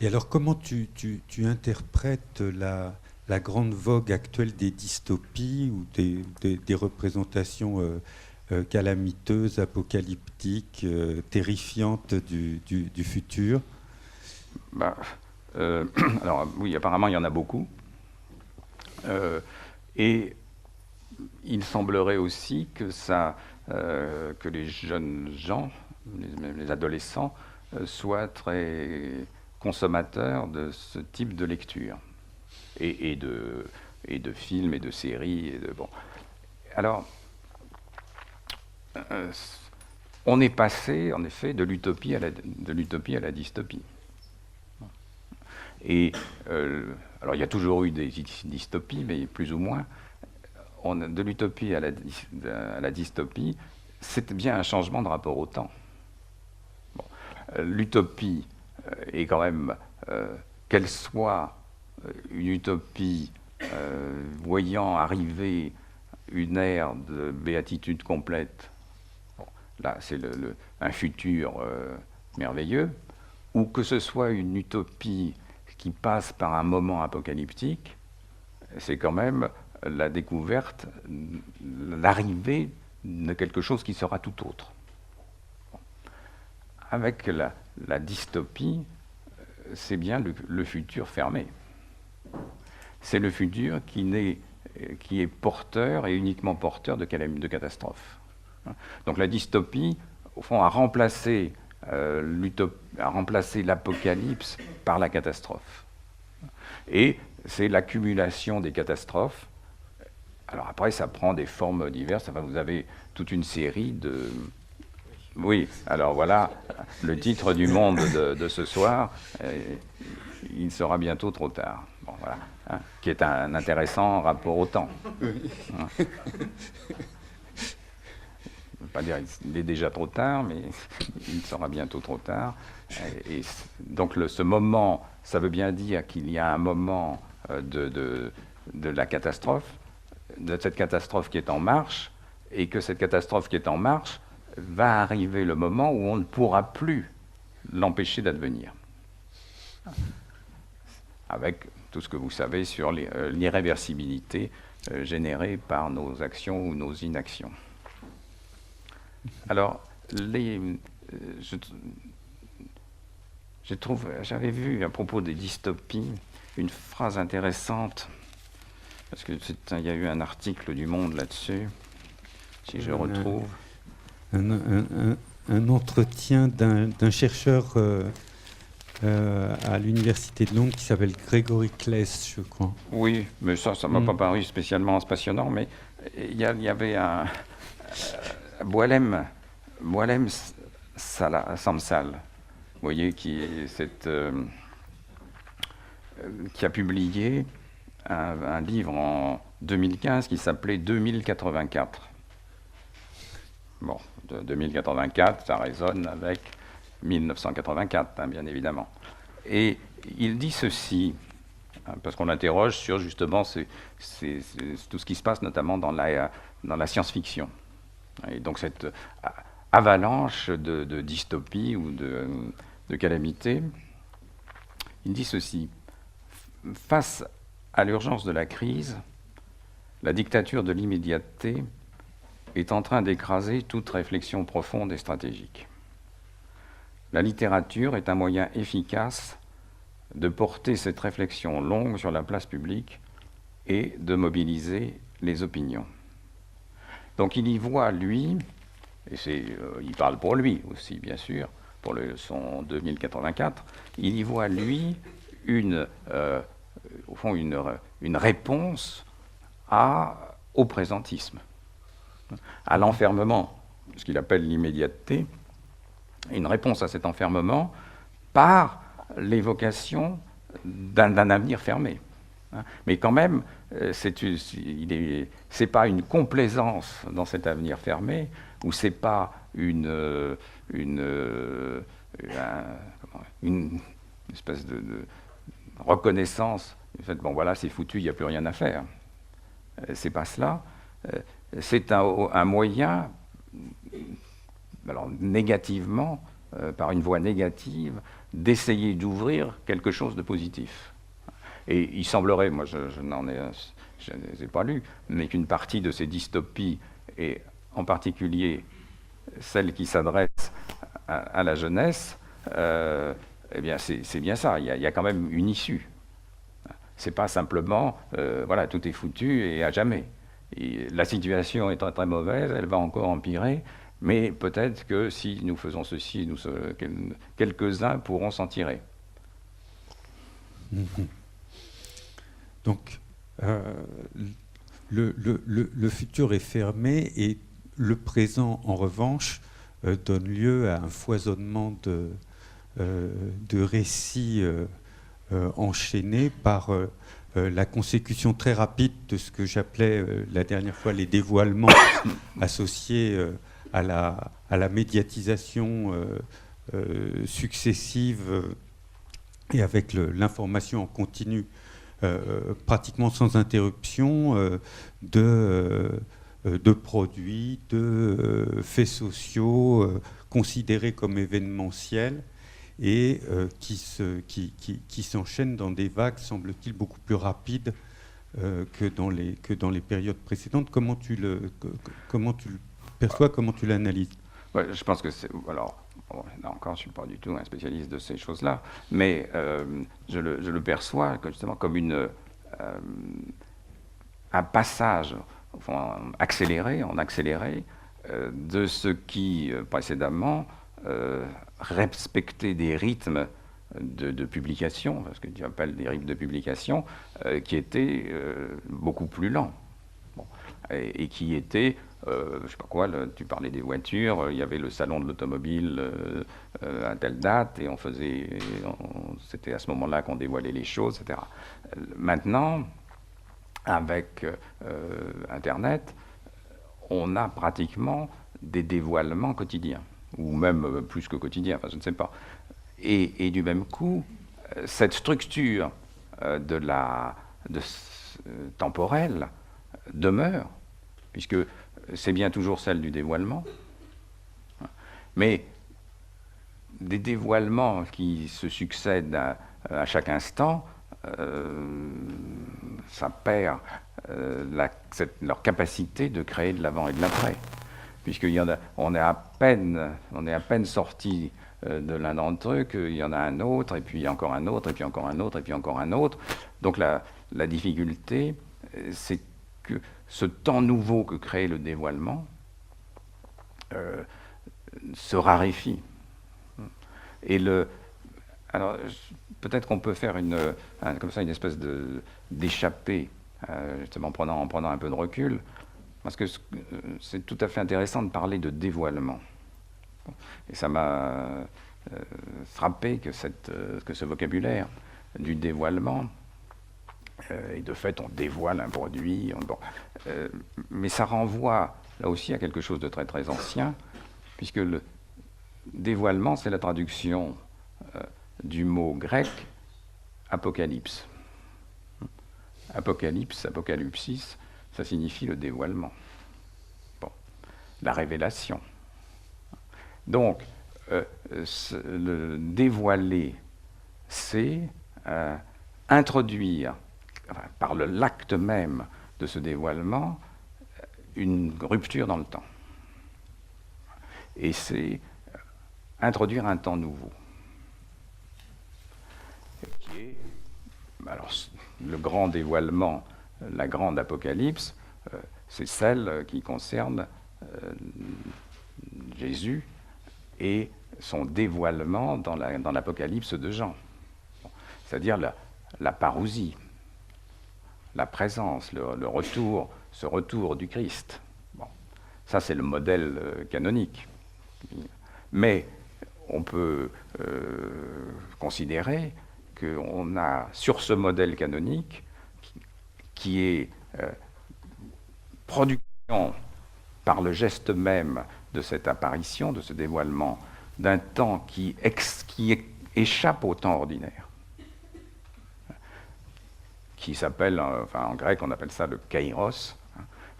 Et alors, comment tu interprètes la grande vogue actuelle des dystopies ou des représentations calamiteuses, apocalyptiques, terrifiantes du futur? Bah, alors oui, apparemment il y en a beaucoup. Et il semblerait aussi que les jeunes gens, les adolescents, soient très consommateurs de ce type de lecture et de films et de séries. Bon. Alors, euh, on est passé en effet de l'utopie à la dystopie. Et alors il y a toujours eu des dystopies, mais plus ou moins. De l'utopie à la dystopie, c'est bien un changement de rapport au temps. Bon. L'utopie est quand même, qu'elle soit une utopie voyant arriver une ère de béatitude complète, bon, là c'est un futur merveilleux, ou que ce soit une utopie qui passe par un moment apocalyptique, c'est quand même la découverte, l'arrivée de quelque chose qui sera tout autre. Avec la dystopie, c'est bien le futur fermé. C'est le futur qui est porteur et uniquement porteur de catastrophes. Donc la dystopie, au fond, a remplacé l'apocalypse par la catastrophe. Et c'est l'accumulation des catastrophes. Alors après, ça prend des formes diverses. Enfin, vous avez toute une série de... Oui, alors voilà, le titre du Monde de ce soir, il sera bientôt trop tard. Bon, voilà, hein, qui est un intéressant rapport au temps. Hein. Je ne veux pas dire qu'il est déjà trop tard, mais il sera bientôt trop tard. Et donc ce moment, ça veut bien dire qu'il y a un moment de la catastrophe, de cette catastrophe qui est en marche, et que cette catastrophe qui est en marche va arriver le moment où on ne pourra plus l'empêcher d'advenir. Avec tout ce que vous savez sur l'irréversibilité générée par nos actions ou nos inactions. Alors, j'avais vu à propos des dystopies une phrase intéressante, parce qu'il y a eu un article du Monde là-dessus, si je retrouve. Un entretien d'un chercheur à l'université de Londres qui s'appelle Gregory Claes, je crois. Oui, mais ça ne m'a pas paru spécialement passionnant, mais il y avait un... Boualem Samsal, vous voyez, qui a publié un livre en 2015 qui s'appelait 2084. Bon, 2084, ça résonne avec 1984, hein, bien évidemment. Et il dit ceci, hein, parce qu'on l'interroge sur justement tout ce qui se passe notamment dans la science-fiction. Et donc cette avalanche de dystopie ou de calamité, il dit ceci. Face à l'urgence de la crise, la dictature de l'immédiateté est en train d'écraser toute réflexion profonde et stratégique. La littérature est un moyen efficace de porter cette réflexion longue sur la place publique et de mobiliser les opinions. Donc il y voit, lui, et il parle pour lui aussi, bien sûr, pour son 2084, il y voit, lui, au fond, une réponse au présentisme, à l'enfermement, ce qu'il appelle l'immédiateté, une réponse à cet enfermement par l'évocation d'un avenir fermé. Mais quand même, c'est pas une complaisance dans cet avenir fermé, ou c'est pas une espèce de reconnaissance. En fait, bon voilà, c'est foutu, il n'y a plus rien à faire. C'est pas cela. C'est un moyen, alors négativement, par une voie négative, d'essayer d'ouvrir quelque chose de positif. Et il semblerait, moi je ne les ai pas lus, mais qu'une partie de ces dystopies, et en particulier celles qui s'adressent à la jeunesse, eh bien c'est bien ça, il y a quand même une issue. C'est pas simplement, voilà, tout est foutu et à jamais. Et la situation est très, très mauvaise, elle va encore empirer, mais peut-être que si nous faisons ceci, quelques-uns pourront s'en tirer. Donc, le futur est fermé et le présent, en revanche, donne lieu à un foisonnement de récits enchaînés par la consécution très rapide de ce que j'appelais la dernière fois les dévoilements associés à la médiatisation successive et avec l'information en continu pratiquement sans interruption de produits, de faits sociaux considérés comme événementiels et qui s'enchaînent dans des vagues, semble-t-il, beaucoup plus rapides que dans les périodes précédentes. Comment tu le perçois, comment tu l'analyses? Ouais, je pense que c'est... Alors, bon, là encore, je ne suis pas du tout un spécialiste de ces choses-là, mais je le perçois justement comme un passage enfin, en accéléré, de ce qui, précédemment, respectait des rythmes de publication, ce que tu appelles des rythmes de publication, qui étaient beaucoup plus lents. Bon. Et qui étaient, je ne sais pas quoi, tu parlais des voitures, il y avait le salon de l'automobile à telle date, et c'était à ce moment-là qu'on dévoilait les choses, etc. Maintenant, avec Internet, on a pratiquement des dévoilements quotidiens, ou même plus que quotidiens, enfin je ne sais pas. Et du même coup, cette structure temporelle demeure, puisque c'est bien toujours celle du dévoilement, mais des dévoilements qui se succèdent à chaque instant, ça perd leur capacité de créer de l'avant et de l'après, puisqu'on est à peine sorti de l'un d'entre eux, qu'il y en a un autre, et puis encore un autre, et puis encore un autre, et puis encore un autre. Donc la difficulté, c'est que ce temps nouveau que crée le dévoilement se raréfie. Et alors, peut-être qu'on peut faire comme ça une espèce d'échappée, justement en prenant un peu de recul, parce que c'est tout à fait intéressant de parler de dévoilement. Et ça m'a frappé que ce vocabulaire du dévoilement, et de fait on dévoile un produit, mais ça renvoie là aussi à quelque chose de très très ancien, puisque le dévoilement, c'est la traduction du mot grec apocalypse. Apocalypse, apocalypsis, ça signifie le dévoilement. Bon, la révélation. Donc, le dévoiler, c'est introduire, enfin, par l'acte même de ce dévoilement, une rupture dans le temps. Et c'est introduire un temps nouveau. Qui est, alors, le grand dévoilement, la grande apocalypse, c'est celle qui concerne Jésus et son dévoilement dans l'Apocalypse de Jean. C'est-à-dire la parousie, la présence, ce retour du Christ. Bon, ça, c'est le modèle canonique. Mais on peut considérer qu'on a, sur ce modèle canonique, qui est production par le geste même de cette apparition, de ce dévoilement, d'un temps qui échappe au temps ordinaire, qui s'appelle, enfin en grec on appelle ça le kairos,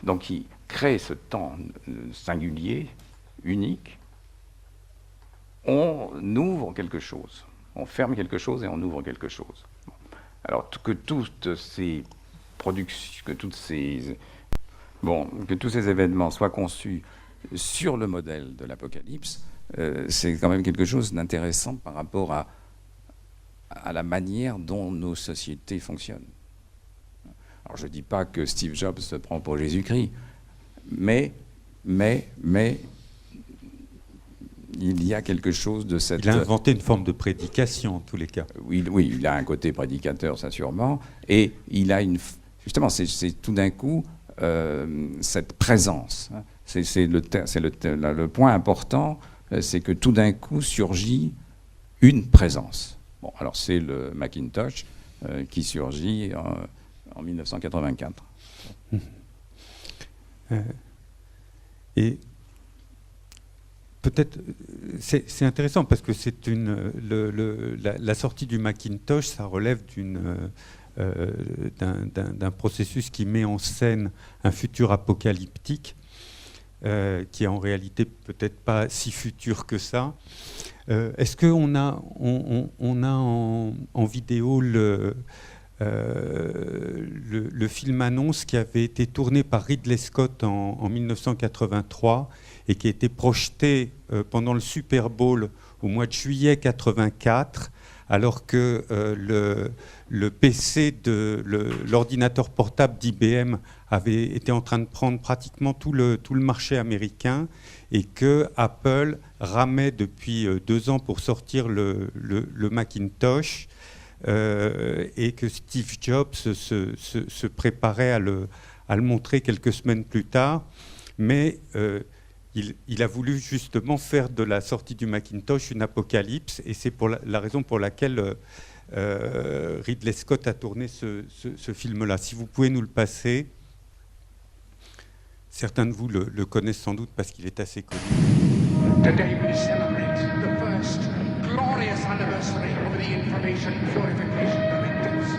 donc qui crée ce temps singulier, unique. On ouvre quelque chose. On ferme quelque chose et on ouvre quelque chose. Bon. Alors que toutes ces productions, que tous ces événements soient conçus sur le modèle de l'Apocalypse, c'est quand même quelque chose d'intéressant par rapport à la manière dont nos sociétés fonctionnent. Alors je ne dis pas que Steve Jobs se prend pour Jésus-Christ, mais il y a quelque chose de cette... Il a inventé une forme de prédication, en tous les cas. Oui, il a un côté prédicateur, ça sûrement, et il a justement, c'est tout d'un coup cette présence. C'est le point important, c'est que tout d'un coup surgit une présence. Bon, alors c'est le Macintosh qui surgit en 1984. Et peut-être, c'est intéressant parce que c'est la sortie du Macintosh, ça relève d'un processus qui met en scène un futur apocalyptique, qui est en réalité peut-être pas si futur que ça. Est-ce qu'on a, on a en vidéo le film annonce qui avait été tourné par Ridley Scott en 1983 et qui a été projeté pendant le Super Bowl au mois de juillet 84, alors que le PC l'ordinateur portable d'IBM avait été en train de prendre pratiquement tout le marché américain et que Apple ramait depuis 2 ans pour sortir le Macintosh. Et que Steve Jobs se préparait à le montrer quelques semaines plus tard, mais il a voulu justement faire de la sortie du Macintosh une apocalypse, et c'est la raison pour laquelle Ridley Scott a tourné ce film-là. Si vous pouvez nous le passer, certains de vous le connaissent sans doute parce qu'il est assez connu. Today we celebrate the first glorious anniversary of the Information Purification Directives.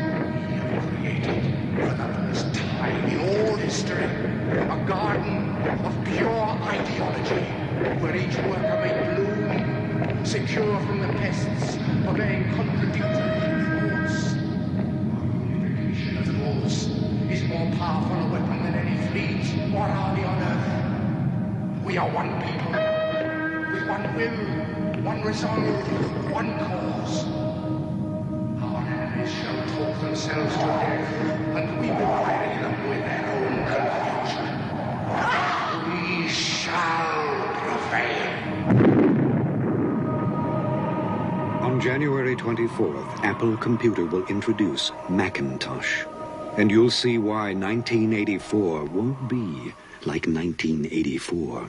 We have created, for the first time in all history, a garden of pure ideology, where each worker may bloom, secure from the pests, obeying contradictory thoughts. Our unification of thoughts is more powerful a weapon than any fleet or army on earth. We are one people, with one will, one resolve, one cause. Our enemies shall talk themselves to death, and we will bury them with their own confusion. We shall prevail. On January 24th, Apple Computer will introduce Macintosh. And you'll see why 1984 won't be like 1984.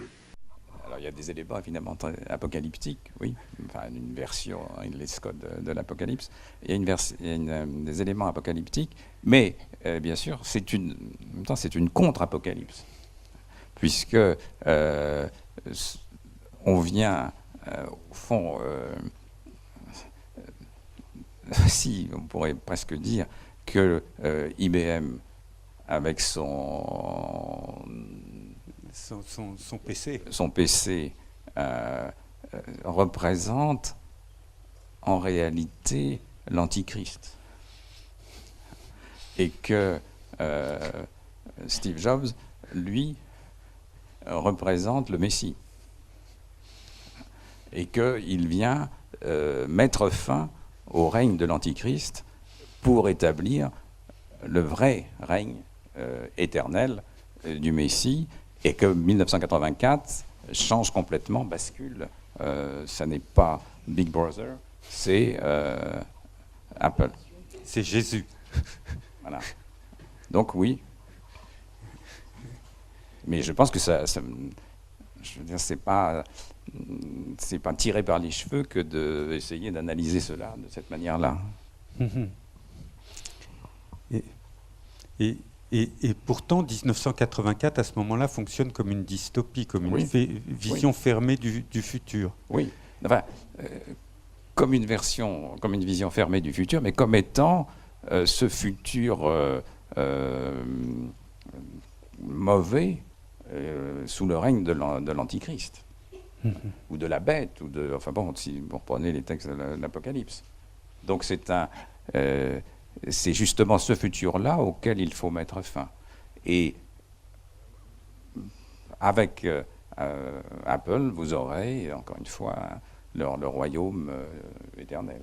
Alors il y a des éléments évidemment apocalyptiques, oui, enfin une version Ridley Scott de l'Apocalypse. Il y a des éléments apocalyptiques, mais bien sûr en même temps c'est une contre-apocalypse, puisque on vient au fond, si on pourrait presque dire que IBM avec son PC représente en réalité l'Antichrist, et que Steve Jobs, lui, représente le Messie, et qu'il vient mettre fin au règne de l'Antichrist pour établir le vrai règne éternel du Messie, et que 1984 change complètement, bascule. Ça n'est pas Big Brother, c'est Apple. C'est Jésus. Voilà. Donc oui. Mais je pense que ça je veux dire, c'est pas tiré par les cheveux que d'essayer d'analyser cela de cette manière-là. Et pourtant, 1984, à ce moment-là, fonctionne comme une dystopie, comme une vision fermée du futur. Oui, enfin, comme une vision fermée du futur, mais comme étant ce futur mauvais sous le règne de l'Antichrist, ou de la bête, enfin bon, si vous reprenez les textes de l'Apocalypse. Donc c'est justement ce futur-là auquel il faut mettre fin. Et avec Apple, vous aurez, encore une fois, le royaume éternel.